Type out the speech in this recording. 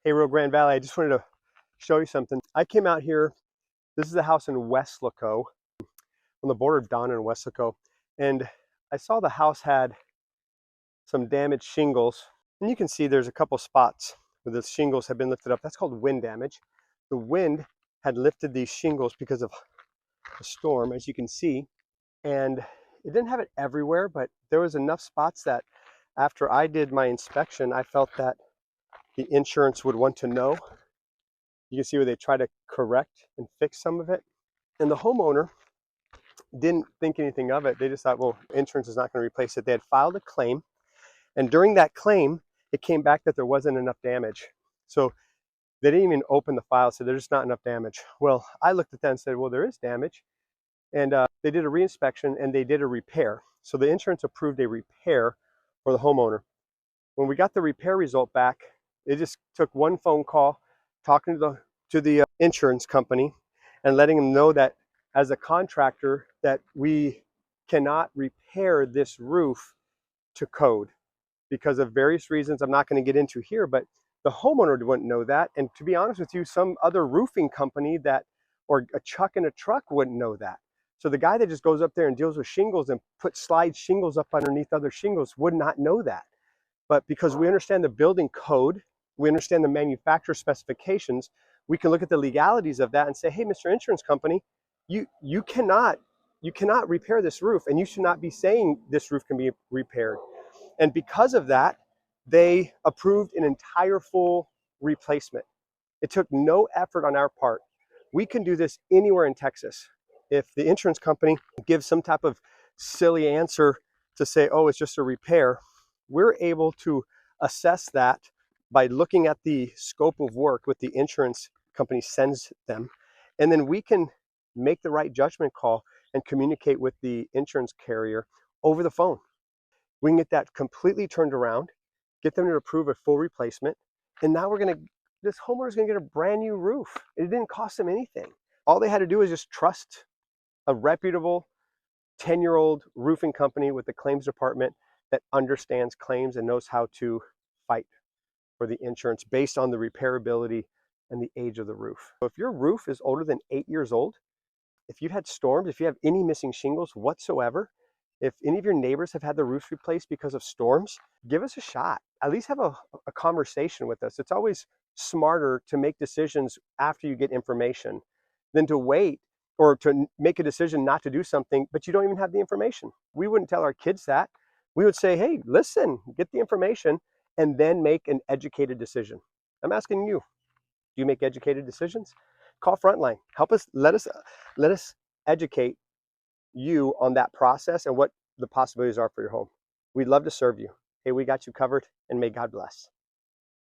Hey, Rio Grande Valley, I just wanted to show you something. I came out here. This is a house in Weslaco, on the border of Donna and Weslaco, and I saw the house had some damaged shingles, and you can see there's a couple spots where the shingles have been lifted up. That's called wind damage. The wind had lifted these shingles because of the storm, as you can see, and it didn't have it everywhere, but there was enough spots that after I did my inspection, I felt that the insurance would want to know. You can see where they try to correct and fix some of it. And the homeowner didn't think anything of it. They just thought, well, insurance is not going to replace it. They had filed a claim. And during that claim, it came back that there wasn't enough damage. So they didn't even open the file, so there's just not enough damage. Well, I looked at that and said, well, there is damage. And they did a reinspection and they did a repair. So the insurance approved a repair for the homeowner. When we got the repair result back, it just took one phone call, talking to the insurance company and letting them know that as a contractor that we cannot repair this roof to code because of various reasons I'm not going to get into here, but the homeowner wouldn't know that. And to be honest with you, some other roofing company that, or a chuck in a truck wouldn't know that. So the guy that just goes up there and deals with shingles and slides shingles up underneath other shingles would not know that. But because we understand the building code, we understand the manufacturer specifications, we can look at the legalities of that and say, hey, Mr. Insurance Company, you cannot repair this roof, and you should not be saying this roof can be repaired. And because of that, they approved an entire full replacement. It took no effort on our part. We can do this anywhere in Texas. If the insurance company gives some type of silly answer to say, oh, it's just a repair, we're able to assess that by looking at the scope of work what the insurance company sends them. And then we can make the right judgment call and communicate with the insurance carrier over the phone. We can get that completely turned around, get them to approve a full replacement. And now this homeowner's gonna get a brand new roof. It didn't cost them anything. All they had to do is just trust a reputable 10-year-old roofing company with the claims department that understands claims and knows how to fight for the insurance based on the repairability and the age of the roof. So if your roof is older than 8 years old, if you've had storms, if you have any missing shingles whatsoever, if any of your neighbors have had their roofs replaced because of storms, give us a shot. At least have a conversation with us. It's always smarter to make decisions after you get information than to wait or to make a decision not to do something, but you don't even have the information. We wouldn't tell our kids that. We would say, hey, listen, get the information and then make an educated decision. I'm asking you, do you make educated decisions? Call Frontline. Help us, let us educate you on that process and what the possibilities are for your home. We'd love to serve you. Hey, we got you covered, and may God bless.